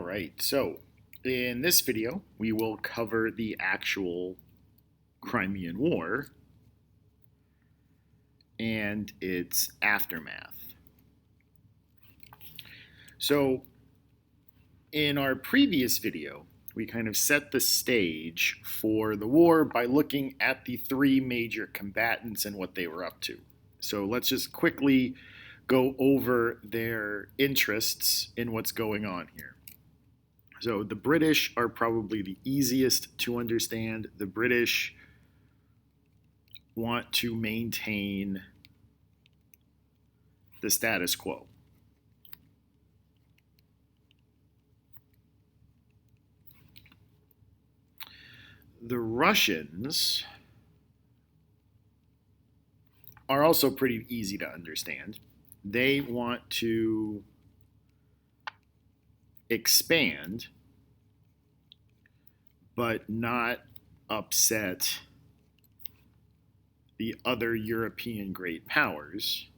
Alright, so in this video we will cover the actual Crimean War and its aftermath. So in our previous video we kind of set the stage for the war by looking at the three major combatants and what they were up to. So let's just quickly go over their interests in what's going on here. So the British are probably the easiest to understand. The British want to maintain the status quo. The Russians are also pretty easy to understand. They want to expand, but not upset the other European great powers.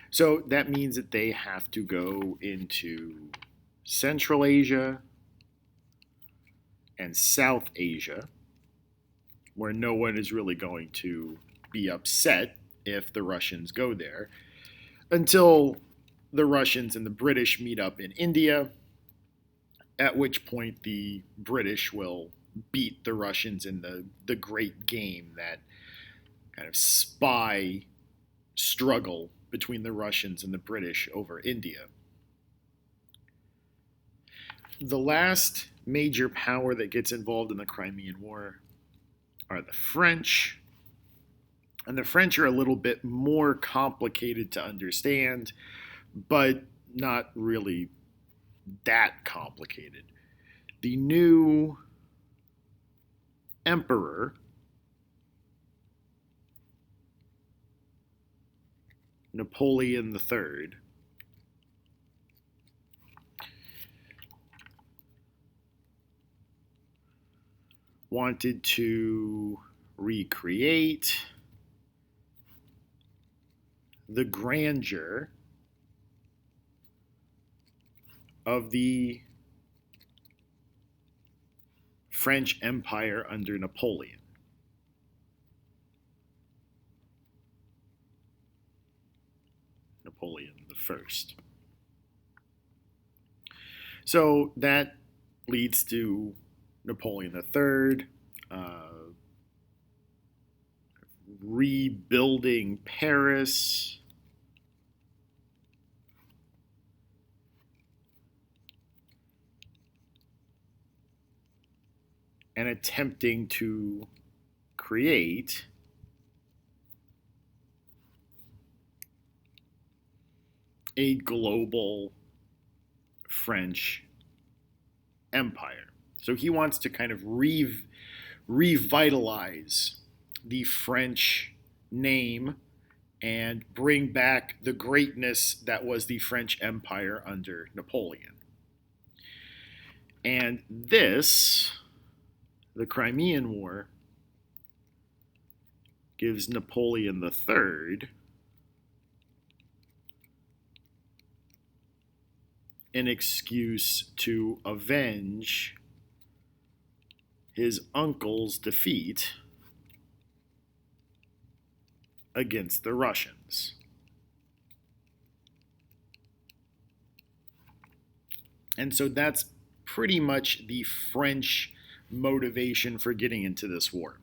So that means that they have to go into Central Asia and South Asia, where no one is really going to be upset if the Russians go there, until the Russians and the British meet up in India, at which point the British will beat the Russians in the great game, that kind of spy struggle between the Russians and the British over India. The last major power that gets involved in the Crimean War are the French. And the French are a little bit more complicated to understand, but not really that complicated. The new emperor, Napoleon III, wanted to recreate the grandeur of the French Empire under Napoleon. Napoleon I. So that leads to Napoleon III rebuilding Paris, and attempting to create a global French empire. So he wants to kind of revitalize the French name and bring back the greatness that was the French Empire under Napoleon. And this, the Crimean War, gives Napoleon III an excuse to avenge his uncle's defeat against the Russians. And so that's pretty much the French motivation for getting into this war.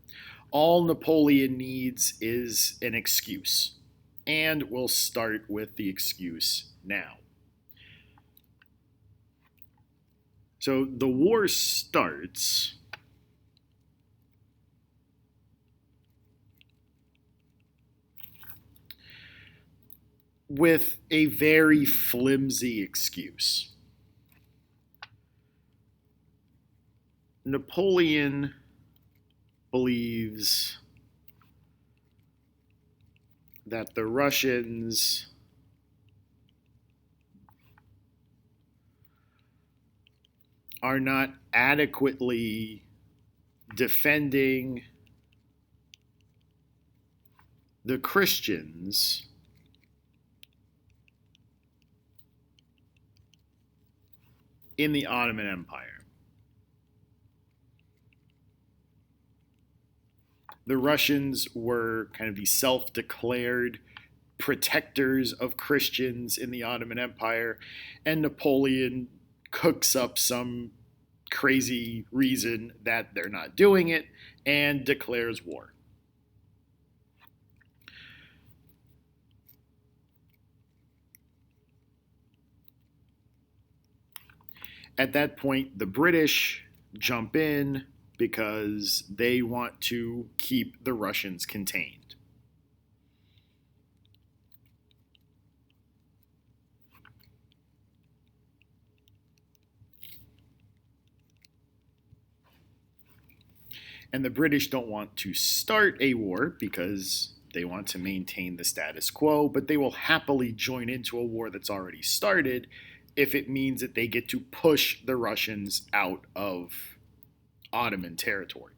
All Napoleon needs is an excuse, and we'll start with the excuse now. So the war starts with a very flimsy excuse. Napoleon believes that the Russians are not adequately defending the Christians in the Ottoman Empire. The Russians were kind of the self-declared protectors of Christians in the Ottoman Empire, and Napoleon cooks up some crazy reason that they're not doing it and declares war. At that point, the British jump in because they want to keep the Russians contained. And the British don't want to start a war because they want to maintain the status quo, but they will happily join into a war that's already started if it means that they get to push the Russians out of Ottoman territory.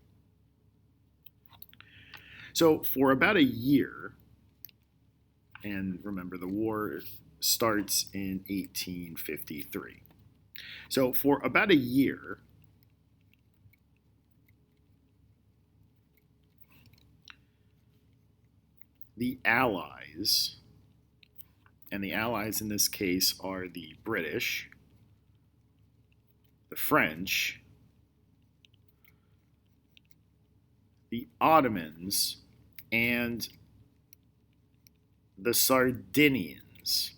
So for about a year, and remember the war starts in 1853. So for about a year, the Allies, and the Allies in this case are the British, the French, the Ottomans, and the Sardinians.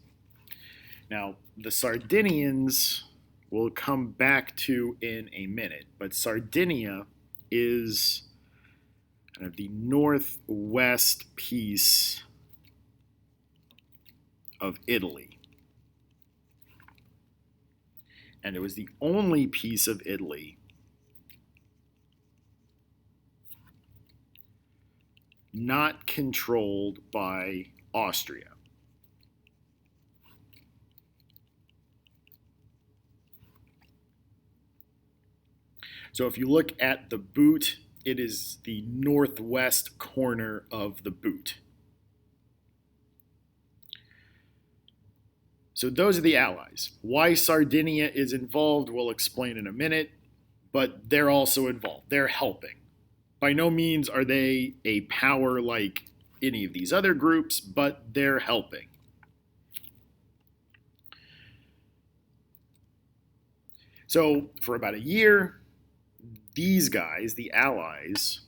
Now, the Sardinians we'll come back to in a minute, but Sardinia is kind of the northwest piece of Italy. And it was the only piece of Italy not controlled by Austria. So if you look at the boot, it is the northwest corner of the boot. So those are the Allies. Why Sardinia is involved, we'll explain in a minute, but they're also involved. They're helping. By no means are they a power like any of these other groups, but they're helping. So for about a year, these guys, the Allies,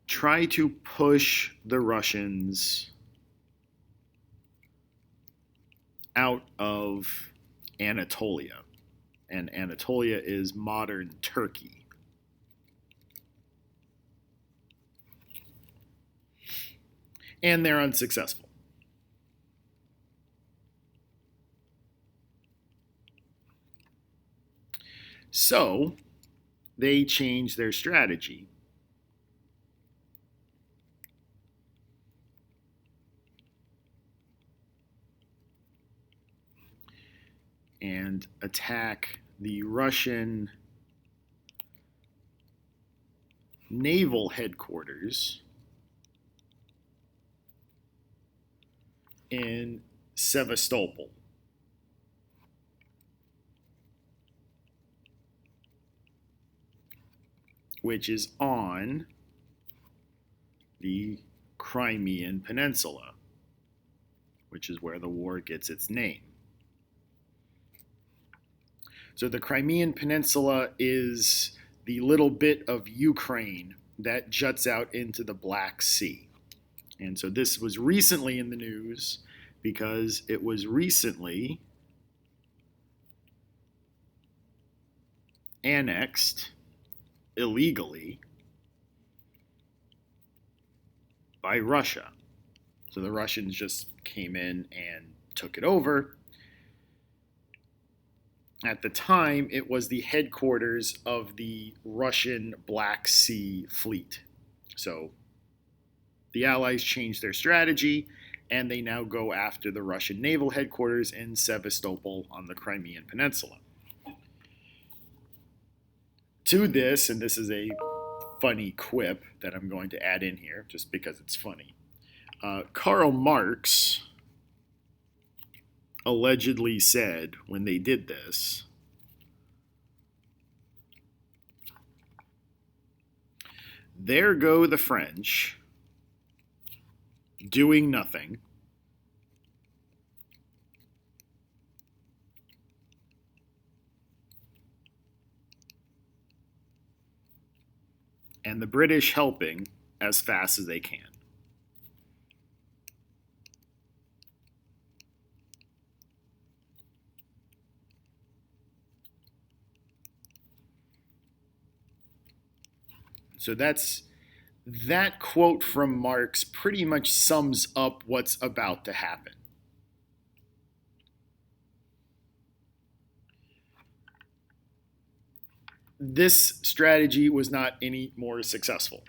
try to push the Russians out of Anatolia. And Anatolia is modern Turkey. And they're unsuccessful. So they change their strategy. And attack the Russian naval headquarters in Sevastopol. Which is on the Crimean Peninsula, which is where the war gets its name. So the Crimean Peninsula is the little bit of Ukraine that juts out into the Black Sea. And so this was recently in the news because it was recently annexed illegally by Russia. So the Russians just came in and took it over. At the time, it was the headquarters of the Russian Black Sea Fleet. So the Allies changed their strategy, and they now go after the Russian naval headquarters in Sevastopol on the Crimean Peninsula. To this, and this is a funny quip that I'm going to add in here just because it's funny. Karl Marx allegedly said when they did this, "There go the French doing nothing. And the British helping as fast as they can." So that quote from Marx pretty much sums up what's about to happen. This strategy was not any more successful.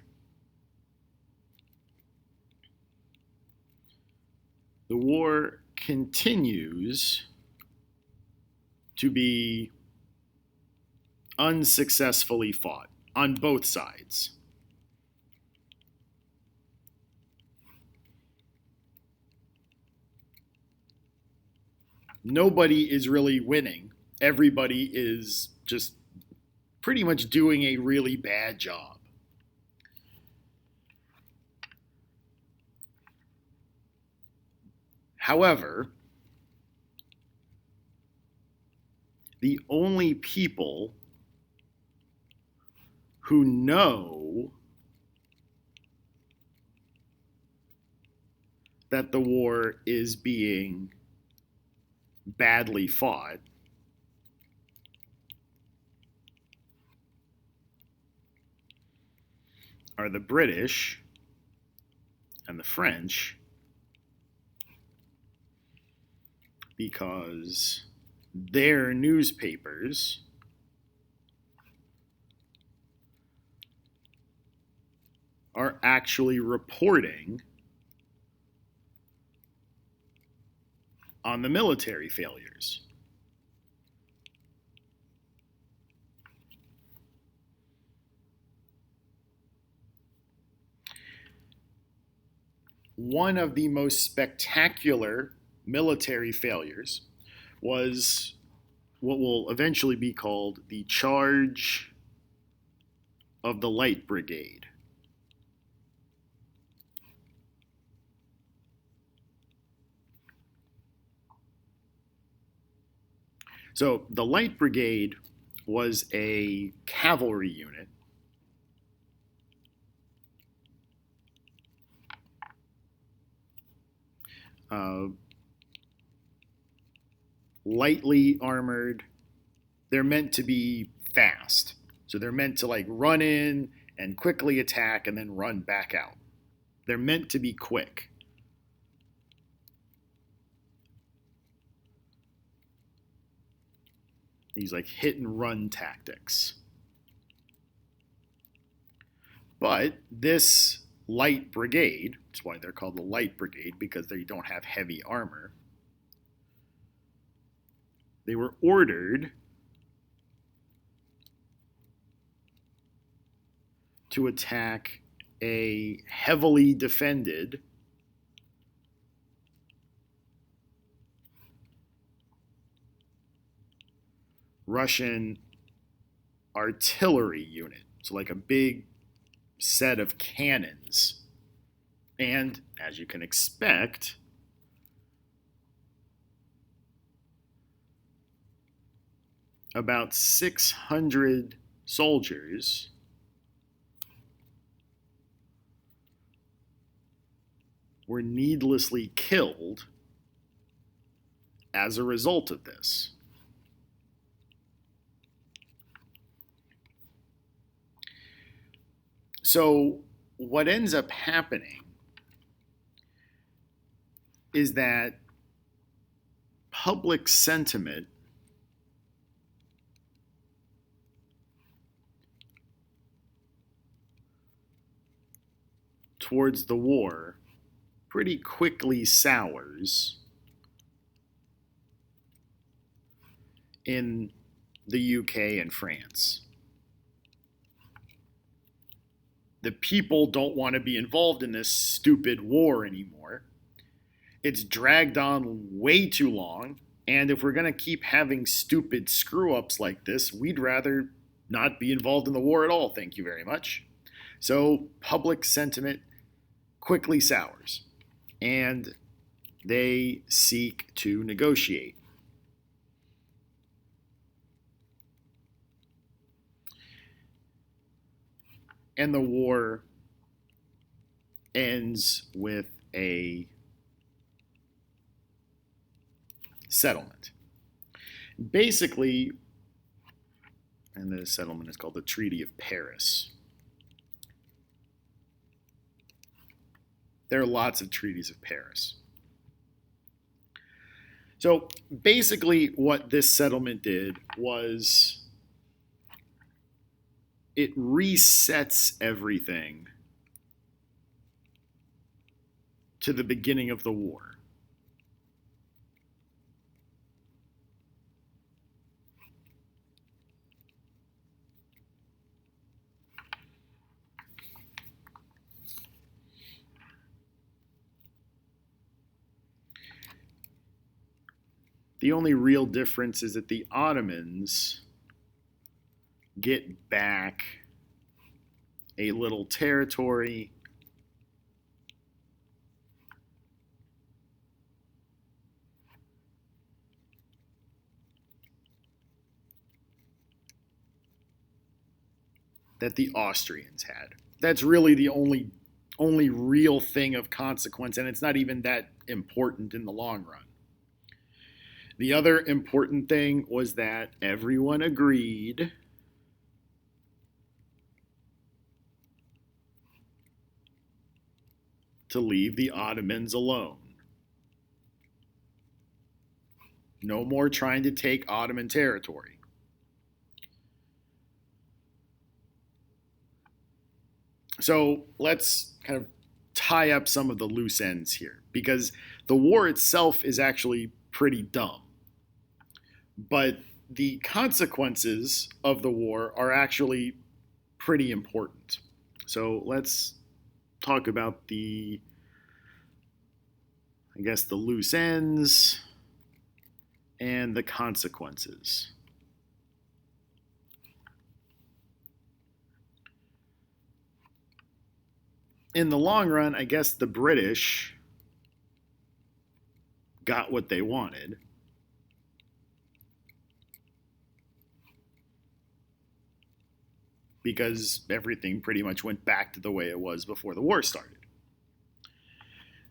The war continues to be unsuccessfully fought on both sides. Nobody is really winning. Everybody is just pretty much doing a really bad job. However, the only people who know that the war is being badly fought are the British and the French, because their newspapers are actually reporting on the military failures. One of the most spectacular military failures was what will eventually be called the Charge of the Light Brigade. So the Light Brigade was a cavalry unit lightly armored. They're meant to be fast. So they're meant to like run in and quickly attack and then run back out. They're meant to be quick. These like hit and run tactics. But this Light Brigade, that's why they're called the Light Brigade, because they don't have heavy armor. They were ordered to attack a heavily defended Russian artillery unit. So like a big set of cannons. And as you can expect, about 600 soldiers were needlessly killed as a result of this. So what ends up happening is that public sentiment towards the war pretty quickly sours in the UK and France. The people don't want to be involved in this stupid war anymore. It's dragged on way too long, and if we're going to keep having stupid screw-ups like this, we'd rather not be involved in the war at all, thank you very much. So public sentiment quickly sours, and they seek to negotiate. And the war ends with a settlement. Basically, and the settlement is called the Treaty of Paris. There are lots of treaties of Paris. So basically what this settlement did was it resets everything to the beginning of the war. The only real difference is that the Ottomans get back a little territory that the Austrians had. That's really the only real thing of consequence, and it's not even that important in the long run. The other important thing was that everyone agreed to leave the Ottomans alone. No more trying to take Ottoman territory. So let's kind of tie up some of the loose ends here, because the war itself is actually pretty dumb. But the consequences of the war are actually pretty important. So let's talk about the loose ends and the consequences. In the long run, I guess the British got what they wanted. Because everything pretty much went back to the way it was before the war started.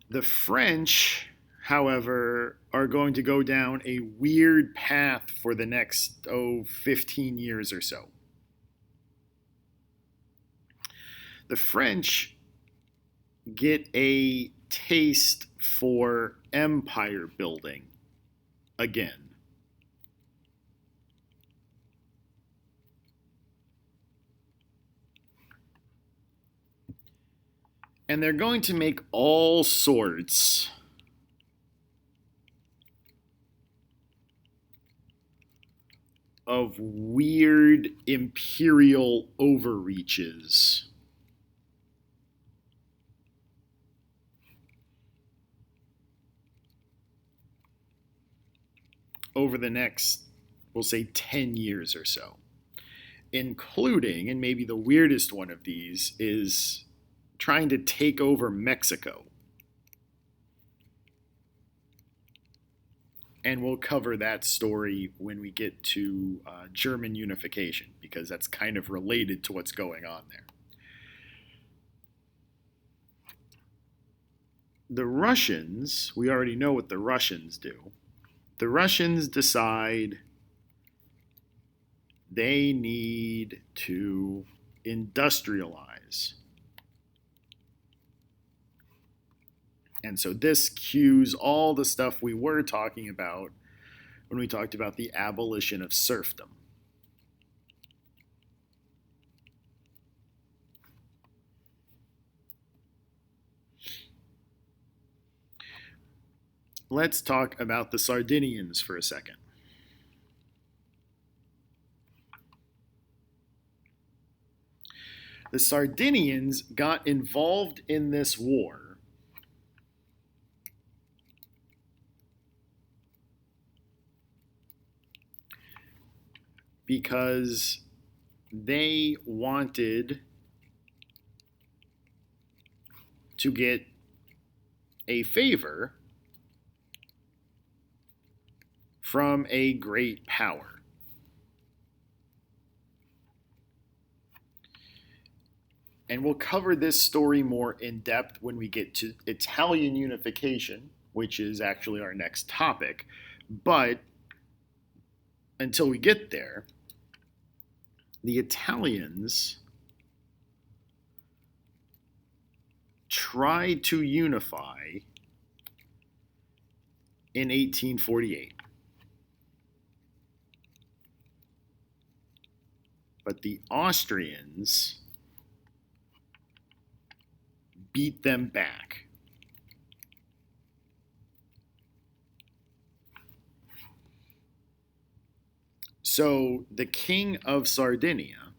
The French, however, are going to go down a weird path for the next, 15 years or so. The French get a taste for empire building again. And they're going to make all sorts of weird imperial overreaches over the next, we'll say, 10 years or so. Including, and maybe the weirdest one of these, is trying to take over Mexico. And we'll cover that story when we get to German unification, because that's kind of related to what's going on there. The Russians, we already know what the Russians do. The Russians decide they need to industrialize. And so this cues all the stuff we were talking about when we talked about the abolition of serfdom. Let's talk about the Sardinians for a second. The Sardinians got involved in this war because they wanted to get a favor from a great power. And we'll cover this story more in depth when we get to Italian unification, which is actually our next topic. But until we get there, the Italians tried to unify in 1848. But the Austrians beat them back. So the King of Sardinia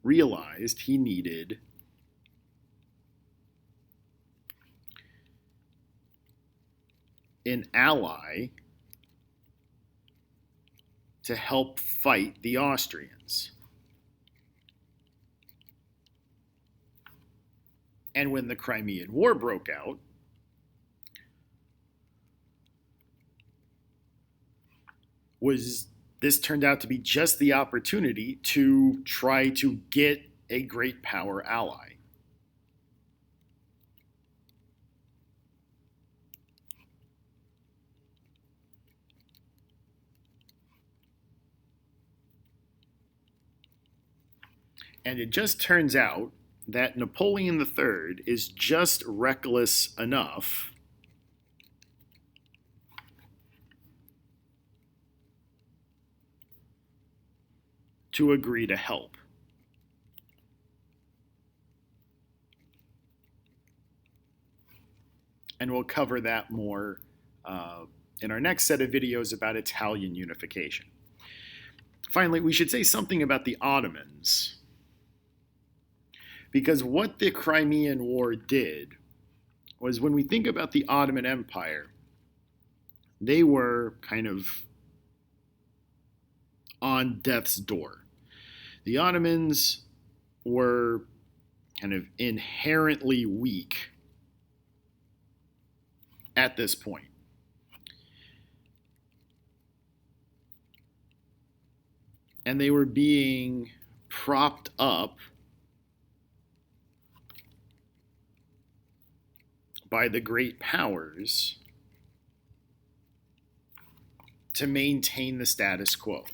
realized he needed an ally to help fight the Austrians. And when the Crimean War broke out, this turned out to be just the opportunity to try to get a great power ally. And it just turns out that Napoleon III is just reckless enough to agree to help. And we'll cover that more in our next set of videos about Italian unification. Finally, we should say something about the Ottomans, because what the Crimean War did was, when we think about the Ottoman Empire, they were kind of on death's door. The Ottomans were kind of inherently weak at this point. And they were being propped up by the great powers to maintain the status quo.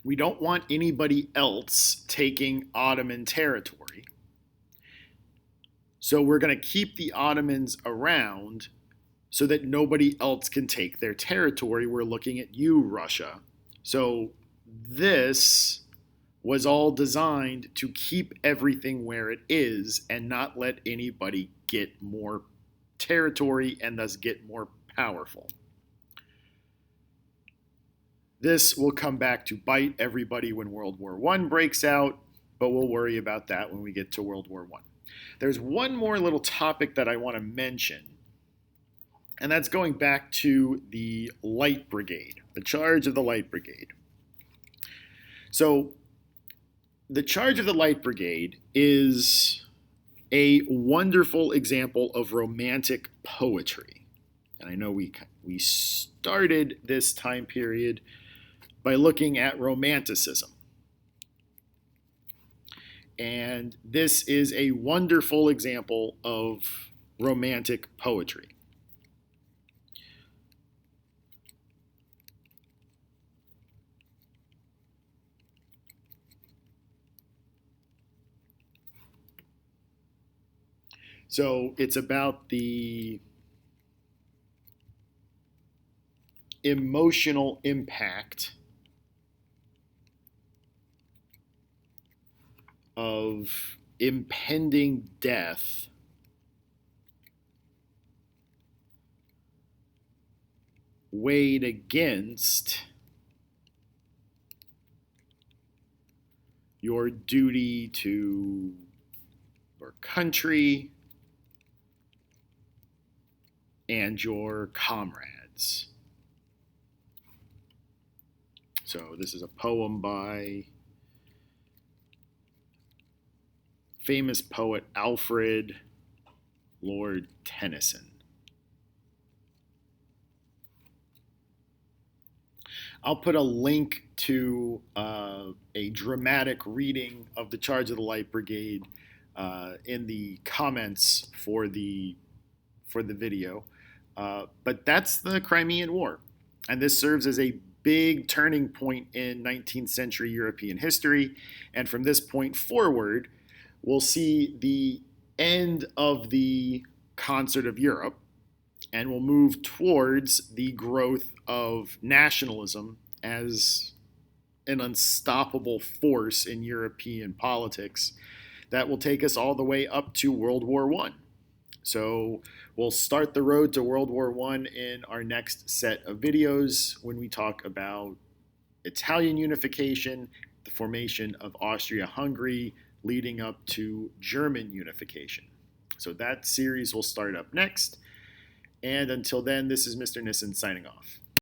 We don't want anybody else taking Ottoman territory. So we're going to keep the Ottomans around so that nobody else can take their territory. We're looking at you, Russia. So this was all designed to keep everything where it is and not let anybody get more territory and thus get more powerful. This will come back to bite everybody when World War I breaks out, but we'll worry about that when we get to World War I. There's one more little topic that I want to mention, and that's going back to the Light Brigade, the charge of the Light Brigade. So the charge of the Light Brigade is a wonderful example of romantic poetry. And I know we started this time period by looking at Romanticism. And this is a wonderful example of romantic poetry. So it's about the emotional impact of impending death weighed against your duty to your country and your comrades. So this is a poem by famous poet Alfred Lord Tennyson. I'll put a link to a dramatic reading of the Charge of the Light Brigade in the comments for the video. But that's the Crimean War, and this serves as a big turning point in 19th century European history. And from this point forward, we'll see the end of the Concert of Europe, and we'll move towards the growth of nationalism as an unstoppable force in European politics that will take us all the way up to World War I. So we'll start the road to World War I in our next set of videos when we talk about Italian unification, the formation of Austria-Hungary, leading up to German unification. So that series will start up next. And until then, this is Mr. Nissen signing off.